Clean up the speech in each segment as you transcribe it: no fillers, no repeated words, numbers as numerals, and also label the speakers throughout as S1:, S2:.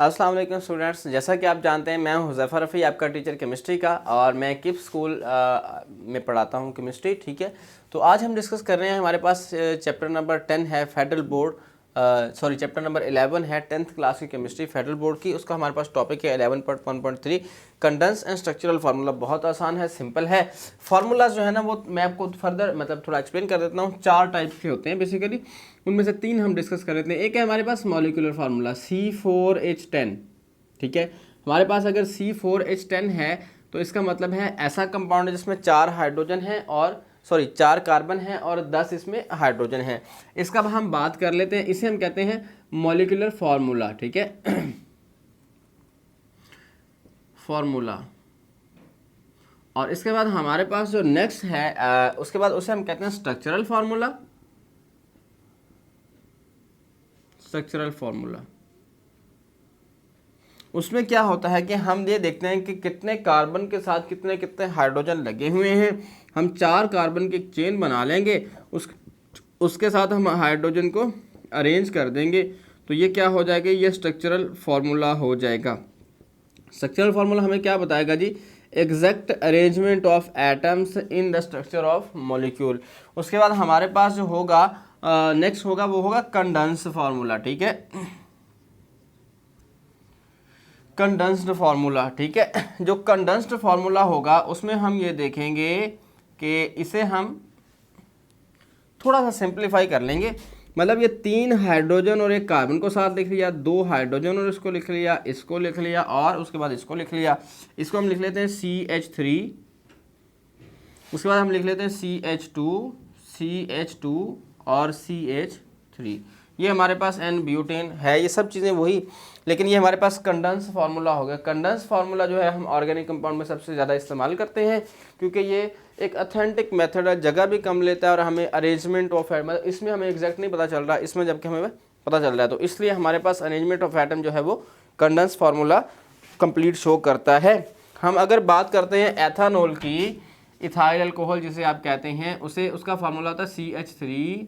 S1: अस्सलाम वालेकुम स्टूडेंट्स, जैसा कि आप जानते हैं मैं हूं हुज़ैफ़ा रफ़ी, आपका टीचर केमिस्ट्री का, और मैं किप स्कूल में पढ़ाता हूं केमिस्ट्री। ठीक है, तो आज हम डिस्कस कर रहे हैं, हमारे पास चैप्टर नंबर 10 है फेडरल बोर्ड, चैप्टर नंबर 11 है 10th क्लास की केमिस्ट्री फेडरल बोर्ड की। उसका हमारे पास टॉपिक है 11.1.3 कंडेंस एंड स्ट्रक्चरल फार्मूला। बहुत आसान है, सिंपल है। फार्मूला जो है ना वो मैं आपको फर्दर थोड़ा एक्सप्लेन कर देता हूँ। 4 टाइप के होते हैं बेसिकली, उनमें से 3 हम डिस्कस कर लेते हैं। एक है हमारे पास मॉलिक्यूलर फार्मूला C4H10। ठीक है, हमारे पास अगर C4H10 है तो इसका मतलब है ऐसा कंपाउंड है जिसमें 4 हाइड्रोजन है और 4 कार्बन है और 10 इसमें हाइड्रोजन है। इसका अब हम बात कर लेते हैं, इसे हम कहते हैं मॉलिक्यूलर फार्मूला। ठीक है, फार्मूला। और इसके बाद हमारे पास जो नेक्स्ट है उसके बाद उसे हम कहते हैं स्ट्रक्चरल फार्मूला। स्ट्रक्चरल फार्मूला उसमें क्या होता है कि हम ये देखते हैं कि कितने कार्बन के साथ कितने कितने हाइड्रोजन लगे हुए हैं। हम 4 कार्बन की चेन बना लेंगे, उसके साथ हम हाइड्रोजन को अरेंज कर देंगे, तो ये क्या हो जाएगा, ये स्ट्रक्चरल फार्मूला हो जाएगा। स्ट्रक्चरल फार्मूला हमें क्या बताएगा जी, exact arrangement of atoms in the structure of molecule. उसके बाद हमारे पास जो होगा नेक्स्ट होगा वो होगा कंडेंस फार्मूला। ठीक है, कंडेंस्ड फार्मूला। ठीक है, जो कंडेंस्ड फार्मूला होगा उसमें हम ये देखेंगे कि इसे हम थोड़ा सा सिंप्लीफाई कर लेंगे। मतलब ये 3 हाइड्रोजन और 1 कार्बन को साथ लिख लिया, 2 हाइड्रोजन और इसको लिख लिया, इसको लिख लिया और उसके बाद इसको लिख लिया। इसको हम लिख लेते हैं CH3, उसके बाद हम लिख लेते हैं CH2 और CH3। ये हमारे पास N ब्यूटेन है, ये सब चीज़ें वही, लेकिन ये हमारे पास कंडेंस फार्मूला हो गया। कंडेंस फार्मूला जो है हम ऑर्गेनिक कंपाउंड में सबसे ज़्यादा इस्तेमाल करते हैं, क्योंकि ये एक ऑथेंटिक मेथड है, जगह भी कम लेता है और हमें अरेंजमेंट ऑफ एटम, मतलब इसमें हमें एग्जैक्ट नहीं पता चल रहा, इसमें जबकि हमें पता चल रहा है, तो इसलिए हमारे पास अरेंजमेंट ऑफ एटम जो है वो कंडेंस फार्मूला कंप्लीट शो करता है। हम अगर बात करते हैं एथानॉल की, इथाइल अल्कोहल जिसे आप कहते हैं, उसे उसका फार्मूला होता है CH3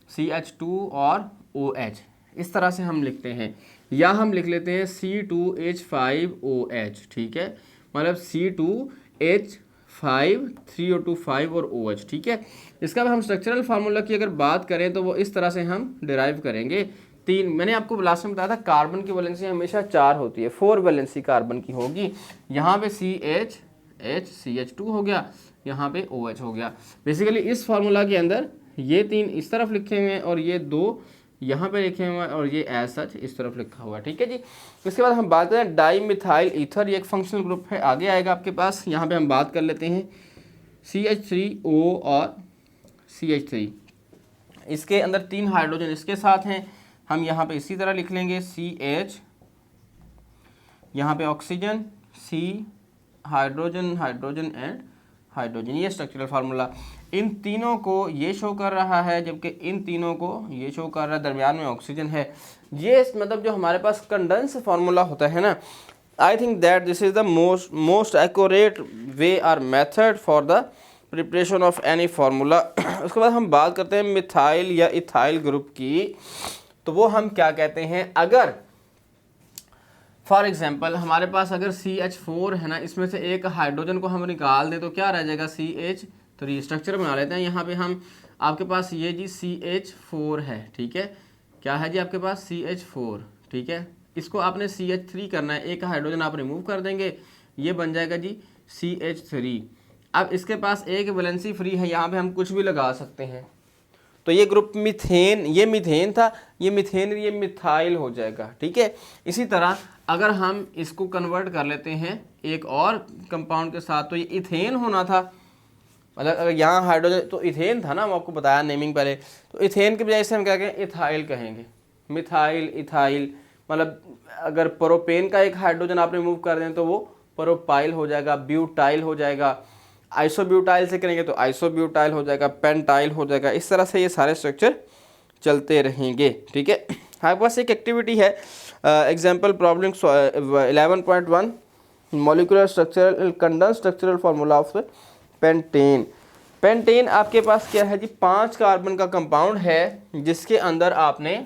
S1: CH2 और OH। इस तरह से हम लिखते हैं, या हम लिख लेते हैं C2H5OH। ठीक है, मतलब C2H5 3O2 5 और OH। ठीक है, इसका हम स्ट्रक्चरल फार्मूला की अगर बात करें तो वो इस तरह से हम डिराइव करेंगे। 3, मैंने आपको लास्ट में बताया था कार्बन की वैलेंसी हमेशा 4 होती है, 4 वैलेंसी कार्बन की होगी। यहाँ पे CH2 हो गया, यहाँ पे OH हो गया। बेसिकली इस फार्मूला के अंदर ये 3 इस तरफ लिखे हुए हैं और ये 2 यहाँ पे लिखे हुए हैं और ये एज सच इस तरफ लिखा हुआ है। ठीक है जी, इसके बाद हम बात करें डाई मिथाइल ईथर, ये एक फंक्शनल ग्रुप है, आगे आएगा आपके पास। यहाँ पे हम बात कर लेते हैं CH3O और CH3, इसके अंदर 3 हाइड्रोजन इसके साथ हैं, हम यहाँ पे इसी तरह लिख लेंगे CH, यहाँ पे oxygen, C hydrogen and hydrogen. ये स्ट्रक्चरल फार्मूला इन तीनों को ये शो कर रहा है, जबकि इन तीनों को ये शो कर रहा है, दरमियान में ऑक्सीजन है। ये मतलब जो हमारे पास कंडेंस फार्मूला होता है ना, I think that this is the most accurate way और method for the preparation of any formula. उसके बाद हम बात करते हैं मिथाइल या इथाइल ग्रुप की, तो वो हम क्या कहते हैं, अगर फॉर एग्जाम्पल हमारे पास अगर CH4 है ना, इसमें से एक हाइड्रोजन को हम निकाल दें तो क्या रह जाएगा, CH3। स्ट्रक्चर बना लेते हैं, यहाँ पे हम आपके पास ये जी CH4 है। ठीक है, क्या है जी आपके पास CH4। ठीक है, इसको आपने CH3 करना है, एक हाइड्रोजन आप रिमूव कर देंगे, ये बन जाएगा जी CH3। अब इसके पास एक वैलेंसी फ्री है, यहाँ पे हम कुछ भी लगा सकते हैं, तो ये ग्रुप मीथेन, ये मीथेन था, ये मीथेन, ये मिथाइल हो जाएगा। ठीक है, इसी तरह अगर हम इसको कन्वर्ट कर लेते हैं एक और कंपाउंड के साथ, तो ये इथेन होना था, मतलब अगर यहाँ हाइड्रोजन तो इथेन था ना, मैं आपको बताया नेमिंग पहले, तो इथेन के बजाय से हम क्या कहेंगे, इथाइल कहेंगे। मिथाइल, इथाइल, मतलब अगर प्रोपेन का एक हाइड्रोजन आप रिमूव कर दें तो वो प्रोपाइल हो जाएगा, ब्यूटाइल हो जाएगा। आइसोब्यूटाइल से करेंगे तो आइसोब्यूटाइल हो जाएगा, पेंटाइल हो जाएगा। इस तरह से ये सारे स्ट्रक्चर चलते रहेंगे। ठीक है, हमारे पास एक एक्टिविटी है, example problem 11.1 molecular structural condense structural formula of pentane. Pentane आपके पास क्या है जी, 5 कार्बन का कंपाउंड है जिसके अंदर आपने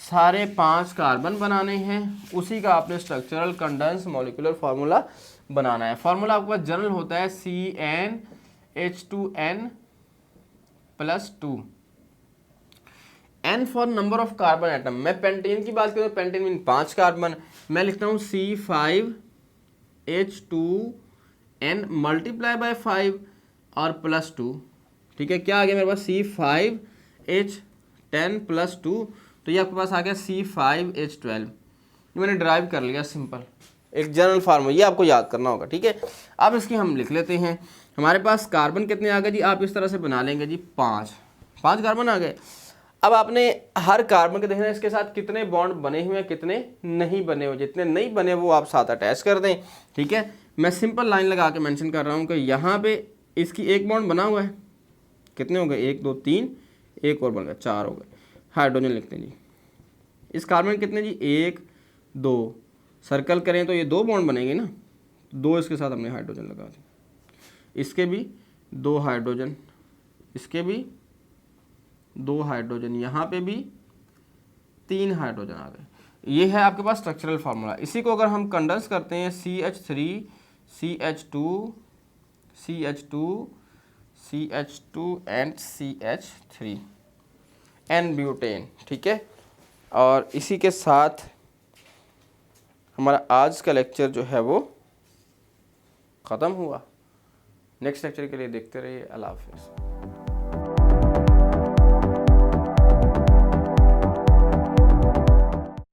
S1: सारे 5 कार्बन बनाने हैं, उसी का आपने स्ट्रक्चरल कंडेंस मॉलिक्यूलर फार्मूला बनाना है। फार्मूला आपके पास जनरल होता है CnH2n+2। n for number of carbon atom. मैं पेंटेन की बात करूँ, पेंटेन मीन 5 कार्बन, मैं लिखता हूँ C5H2n मल्टीप्लाई बाय 5 और +2। ठीक है, क्या आ गया मेरे पास C5H10+2, तो ये आपके पास आ गया C5H12। ये मैंने ड्राइव कर लिया सिंपल, एक जनरल फार्मूला, ये आपको याद करना होगा। ठीक है, अब इसकी हम लिख लेते हैं। हमारे पास कार्बन कितने आ गए जी, आप इस तरह से बना लेंगे जी 5 कार्बन आ गए। अब आपने हर कार्बन के देखना है इसके साथ कितने बॉन्ड बने हुए हैं, कितने नहीं बने हुए। जितने नहीं बने वो आप साथ अटैच कर दें। ठीक है, मैं सिंपल लाइन लगा के मेंशन कर रहा हूँ कि यहाँ पे इसकी एक बॉन्ड बना हुआ है, कितने हो गए 1 2 3, एक और बन गया 4 हो गए। हाइड्रोजन लिखते हैं जी। इस कार्बन कितने जी 1 2, सर्कल करें तो ये 2 बॉन्ड बनेंगे ना, 2 इसके साथ हमने हाइड्रोजन लगा दिया। इसके भी 2 हाइड्रोजन, इसके भी 2 हाइड्रोजन, यहाँ पे भी 3 हाइड्रोजन आ गए। ये है आपके पास स्ट्रक्चरल फार्मूला। इसी को अगर हम कंडेंस करते हैं CH3 CH2 CH2 CH2 and CH3 N butane. ठीक है, और इसी के साथ हमारा आज का लेक्चर जो है वो ख़त्म हुआ। नेक्स्ट लेक्चर के लिए देखते रहिए। अल्लाह हाफिज़।